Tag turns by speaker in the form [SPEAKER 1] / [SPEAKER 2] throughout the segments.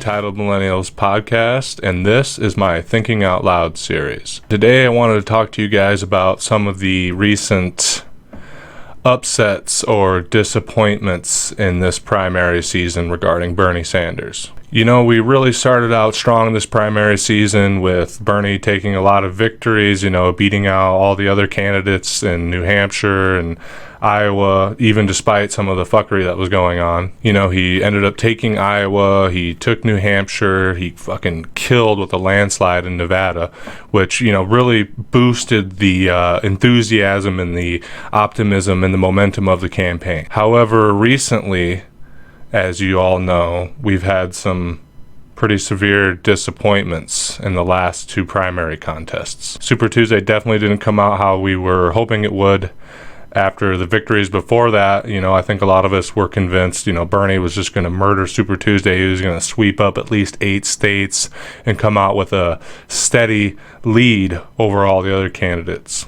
[SPEAKER 1] Entitled Millennials podcast, and this is my Thinking Out Loud series. Today I wanted to talk to you guys about some of the recent upsets or disappointments in this primary season regarding Bernie Sanders. You know, we really started out strong this primary season with Bernie taking a lot of victories, beating out all the other candidates in New Hampshire and Iowa, even despite some of the fuckery that was going on. He ended up taking Iowa, he took New Hampshire, he fucking killed with a landslide in Nevada, which, really boosted the enthusiasm and the optimism and the momentum of the campaign. However, recently, as you all know, we've had some pretty severe disappointments in the last two primary contests. Super Tuesday definitely didn't come out how we were hoping it would. After the victories before that, I think a lot of us were convinced, Bernie was just going to murder Super Tuesday. He was going to sweep up at least 8 states and come out with a steady lead over all the other candidates.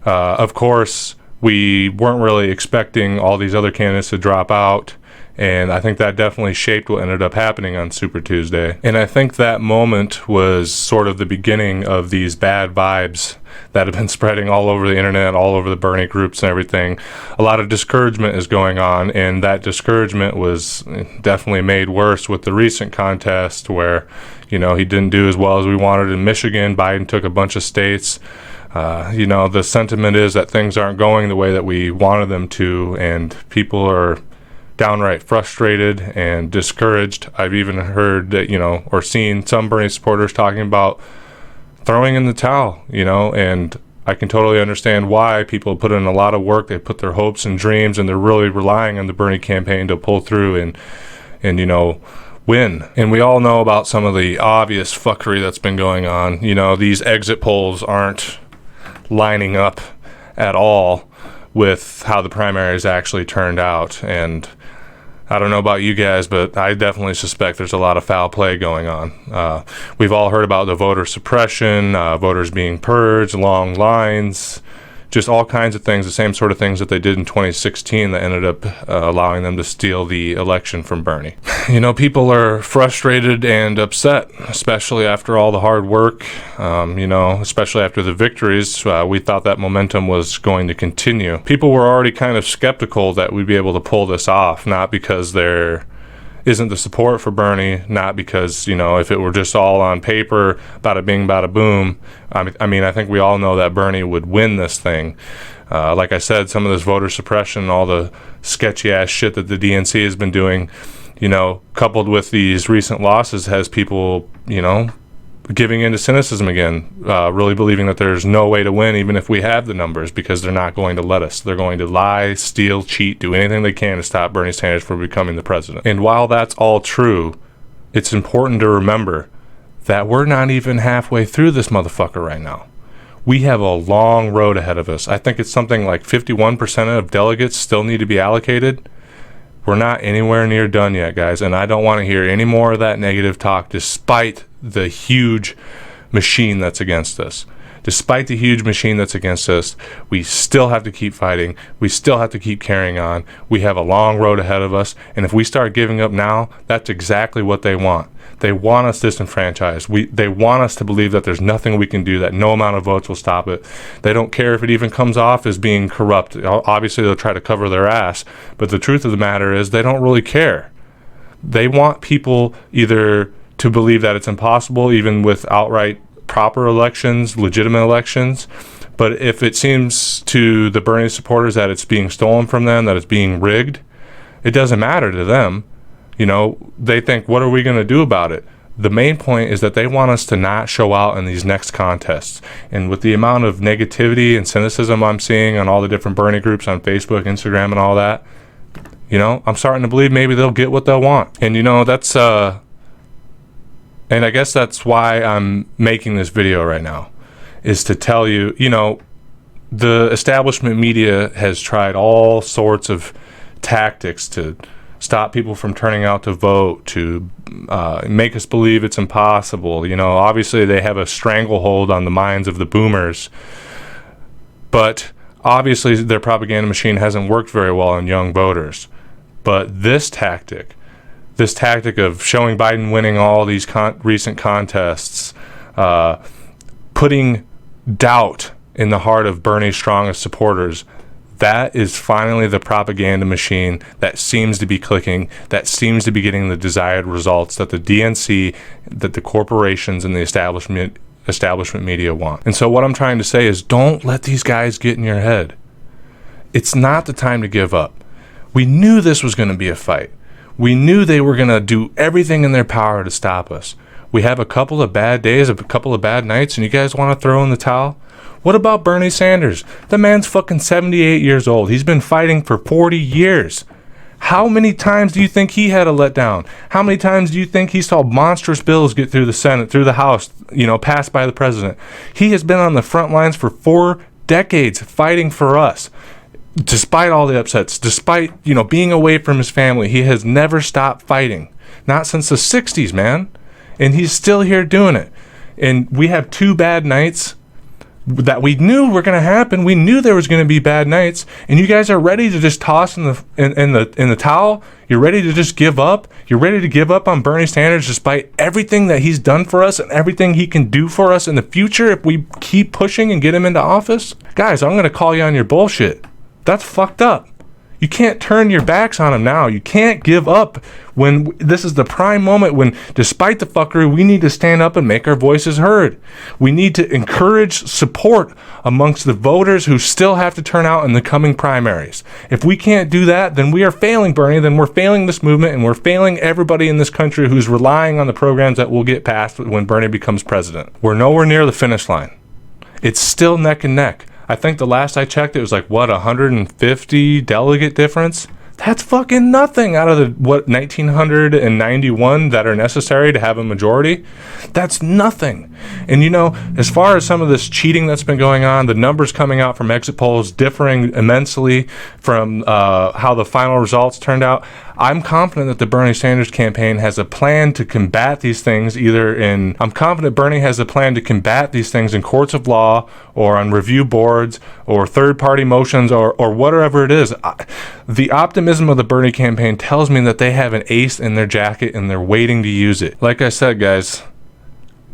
[SPEAKER 1] Of course, we weren't really expecting all these other candidates to drop out. And I think that definitely shaped what ended up happening on Super Tuesday. And I think that moment was sort of the beginning of these bad vibes that have been spreading all over the internet, all over the Bernie groups and everything. A lot of discouragement is going on, and that discouragement was definitely made worse with the recent contest where, he didn't do as well as we wanted in Michigan. Biden took a bunch of states. The sentiment is that things aren't going the way that we wanted them to, and people are downright frustrated and discouraged. I've even heard that, or seen some Bernie supporters talking about throwing in the towel, and I can totally understand why. People put in a lot of work, they put their hopes and dreams, and they're really relying on the Bernie campaign to pull through and win. And we all know about some of the obvious fuckery that's been going on. These exit polls aren't lining up at all with how the primaries actually turned out, and I don't know about you guys, but I definitely suspect there's a lot of foul play going on. We've all heard about the voter suppression, voters being purged, long lines, just all kinds of things, the same sort of things that they did in 2016 that ended up allowing them to steal the election from Bernie. People are frustrated and upset, especially after all the hard work, especially after the victories. We thought that momentum was going to continue. People were already kind of skeptical that we'd be able to pull this off, not because there isn't the support for Bernie, not because, if it were just all on paper, bada bing, bada boom. I think we all know that Bernie would win this thing. Like I said, some of this voter suppression, all the sketchy ass shit that the DNC has been doing, coupled with these recent losses, has people, giving into cynicism again, really believing that there's no way to win even if we have the numbers, because they're not going to let us. They're going to lie, steal, cheat, do anything they can to stop Bernie Sanders from becoming the president. And while that's all true, it's important to remember that we're not even halfway through this motherfucker right now. We have a long road ahead of us. I think it's something like 51% of delegates still need to be allocated. We're not anywhere near done yet, guys, and I don't want to hear any more of that negative talk despite the huge machine that's against us. Despite the huge machine that's against us, we still have to keep fighting. We still have to keep carrying on. We have a long road ahead of us, and if we start giving up now, that's exactly what they want. They want us disenfranchised. They want us to believe that there's nothing we can do, that no amount of votes will stop it. They don't care if it even comes off as being corrupt. Obviously, they'll try to cover their ass, but the truth of the matter is they don't really care. They want people either to believe that it's impossible, even with outright proper elections, legitimate elections, but if it seems to the Bernie supporters that it's being stolen from them, that it's being rigged, it doesn't matter to them. They think, what are we going to do about it? The main point is that they want us to not show out in these next contests. And with the amount of negativity and cynicism I'm seeing on all the different Bernie groups on Facebook, Instagram, and all that, I'm starting to believe maybe they'll get what they'll want. And, that's, and I guess that's why I'm making this video right now, is to tell you, the establishment media has tried all sorts of tactics to stop people from turning out to vote, to make us believe it's impossible. Obviously they have a stranglehold on the minds of the boomers, but obviously their propaganda machine hasn't worked very well on young voters. But this tactic, this tactic of showing Biden winning all these recent contests, putting doubt in the heart of Bernie's strongest supporters, that is finally the propaganda machine that seems to be clicking, that seems to be getting the desired results that the DNC, that the corporations and the establishment media want. And so what I'm trying to say is, don't let these guys get in your head. It's not the time to give up. We knew this was going to be a fight. We knew they were going to do everything in their power to stop us. We have a couple of bad days, a couple of bad nights, and you guys want to throw in the towel? What about Bernie Sanders? The man's fucking 78 years old. He's been fighting for 40 years. How many times do you think he had a letdown? How many times do you think he saw monstrous bills get through the Senate, through the House, passed by the president? He has been on the front lines for 4 decades fighting for us. Despite all the upsets, despite, being away from his family, he has never stopped fighting. Not since the 60s, man. And he's still here doing it. And we have 2 bad nights that we knew were going to happen. We knew there was going to be bad nights, and you guys are ready to just toss in the towel. You're ready to just give up. You're ready to give up on Bernie Sanders despite everything that he's done for us and everything he can do for us in the future if we keep pushing and get him into office. Guys, I'm going to call you on your bullshit. That's fucked up. You can't turn your backs on him now. You can't give up when this is the prime moment when, despite the fuckery, we need to stand up and make our voices heard. We need to encourage support amongst the voters who still have to turn out in the coming primaries. If we can't do that, then we are failing Bernie, then we're failing this movement, and we're failing everybody in this country who's relying on the programs that will get passed when Bernie becomes president. We're nowhere near the finish line. It's still neck and neck. I think the last I checked, it was 150 delegate difference? That's fucking nothing out of the 1,991 that are necessary to have a majority. That's nothing. And as far as some of this cheating that's been going on, the numbers coming out from exit polls differing immensely from how the final results turned out, I'm confident that the Bernie Sanders campaign has a plan to combat these things I'm confident Bernie has a plan to combat these things in courts of law or on review boards or third-party motions or whatever it is. The optimism of the Bernie campaign tells me that they have an ace in their jacket and they're waiting to use it. Like I said, guys,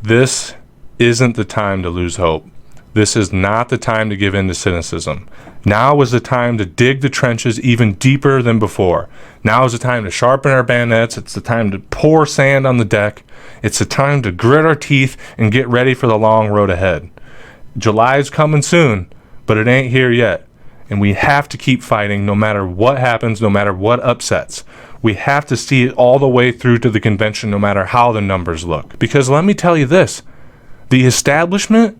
[SPEAKER 1] this isn't the time to lose hope. This is not the time to give in to cynicism. Now is the time to dig the trenches even deeper than before. Now is the time to sharpen our bayonets. It's the time to pour sand on the deck. It's the time to grit our teeth and get ready for the long road ahead. July's coming soon, but it ain't here yet. And we have to keep fighting no matter what happens, no matter what upsets. We have to see it all the way through to the convention, no matter how the numbers look. Because let me tell you this, the establishment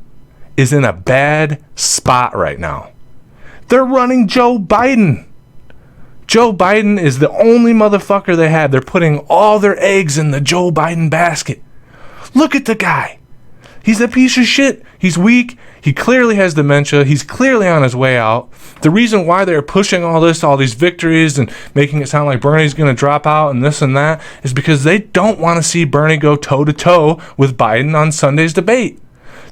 [SPEAKER 1] is in a bad spot right now. They're running Joe Biden. Joe Biden is the only motherfucker they have. They're putting all their eggs in the Joe Biden basket. Look at the guy. He's a piece of shit. He's weak. He clearly has dementia. He's clearly on his way out. The reason why they're pushing all these victories and making it sound like Bernie's going to drop out and this and that is because they don't want to see Bernie go toe-to-toe with Biden on Sunday's debate.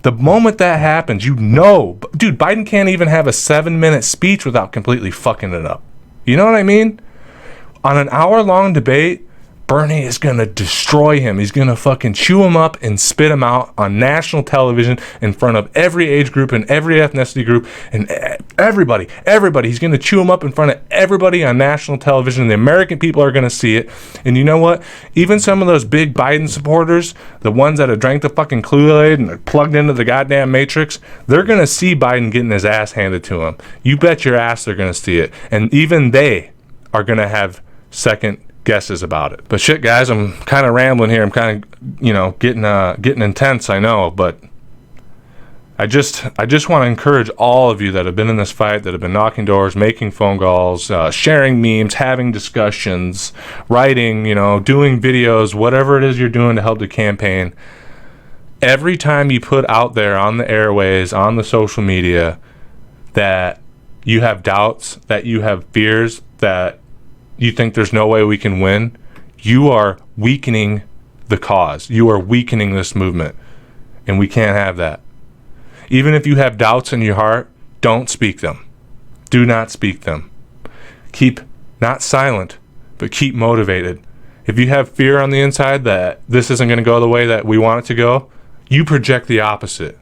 [SPEAKER 1] The moment that happens, dude, Biden can't even have a 7-minute speech without completely fucking it up. You know what I mean? On an hour-long debate, Bernie is going to destroy him. He's going to fucking chew him up and spit him out on national television in front of every age group and every ethnicity group and everybody. He's going to chew him up in front of everybody on national television. The American people are going to see it. And you know what? Even some of those big Biden supporters, the ones that have drank the fucking Kool-Aid and are plugged into the goddamn Matrix, they're going to see Biden getting his ass handed to him. You bet your ass they're going to see it. And even they are going to have second guesses about it. But shit, guys, I'm kind of rambling here. I'm kind of, getting intense, I know, but I just want to encourage all of you that have been in this fight, that have been knocking doors, making phone calls, sharing memes, having discussions, writing, doing videos, whatever it is you're doing to help the campaign. Every time you put out there on the airways, on the social media, that you have doubts, that you have fears, that you think there's no way we can win, you are weakening the cause. You are weakening this movement. And we can't have that. Even if you have doubts in your heart, don't speak them. Do not speak them. Keep not silent, but keep motivated. If you have fear on the inside that this isn't going to go the way that we want it to go, you project the opposite.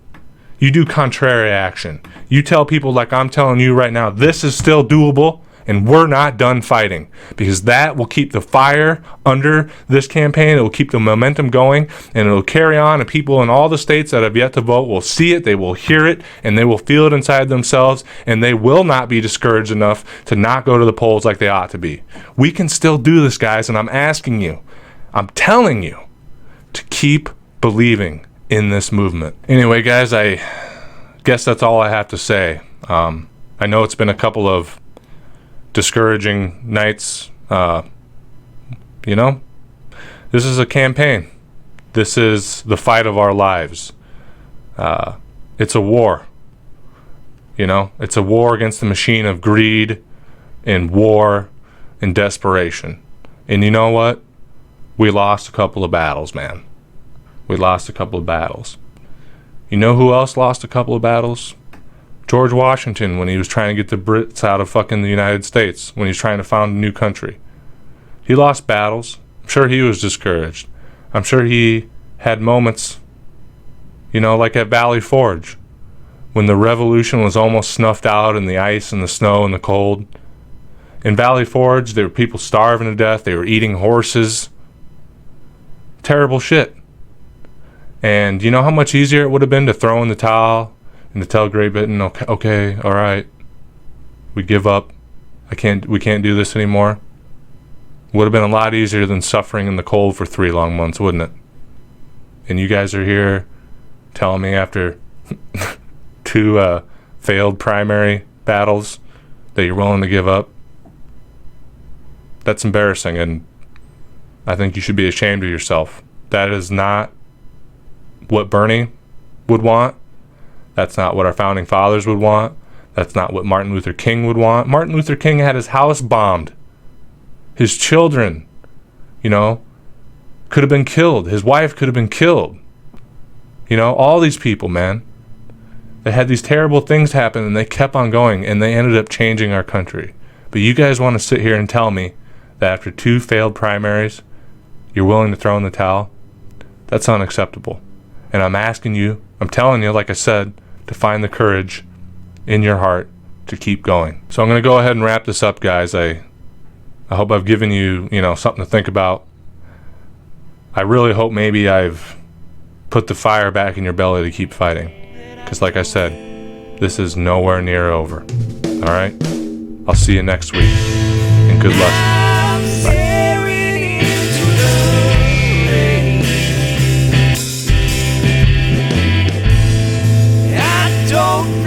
[SPEAKER 1] You do contrary action. You tell people like I'm telling you right now, this is still doable and we're not done fighting, because that will keep the fire under this campaign. It will keep the momentum going, and it will carry on, and people in all the states that have yet to vote will see it, they will hear it, and they will feel it inside themselves, and they will not be discouraged enough to not go to the polls like they ought to be. We can still do this, guys, and I'm asking you, I'm telling you to keep believing in this movement. Anyway, guys, I guess that's all I have to say. I know it's been a couple of discouraging nights. You know, this is a campaign. This is the fight of our lives. It's a war. You know, it's a war against the machine of greed and war and desperation. And you know what? We lost a couple of battles, man. We lost a couple of battles. You know who else lost a couple of battles? George Washington, when he was trying to get the Brits out of fucking the United States, when he was trying to found a new country. He lost battles. I'm sure he was discouraged. I'm sure he had moments, you know, like at Valley Forge, when the revolution was almost snuffed out in the ice and the snow and the cold. In Valley Forge, there were people starving to death. They were eating horses. Terrible shit. And you know how much easier it would have been to throw in the towel and to tell Great Britain, okay, all right, we give up. We can't do this anymore. Would have been a lot easier than suffering in the cold for 3 long months, wouldn't it? And you guys are here telling me after 2 failed primary battles that you're willing to give up. That's embarrassing, and I think you should be ashamed of yourself. That is not what Bernie would want. That's not what our founding fathers would want. That's not what Martin Luther King would want. Martin Luther King had his house bombed. His children, you know, could have been killed. His wife could have been killed. You know, all these people, man, they had these terrible things happen, and they kept on going, and they ended up changing our country. But you guys want to sit here and tell me that after 2 failed primaries, you're willing to throw in the towel? That's unacceptable. And I'm asking you, I'm telling you, like I said, to find the courage in your heart to keep going. So I'm going to go ahead and wrap this up, guys. I hope I've given you, you know, something to think about. I really hope maybe I've put the fire back in your belly to keep fighting. Because like I said, this is nowhere near over. All right? I'll see you next week. And good luck. Bye.
[SPEAKER 2] Don't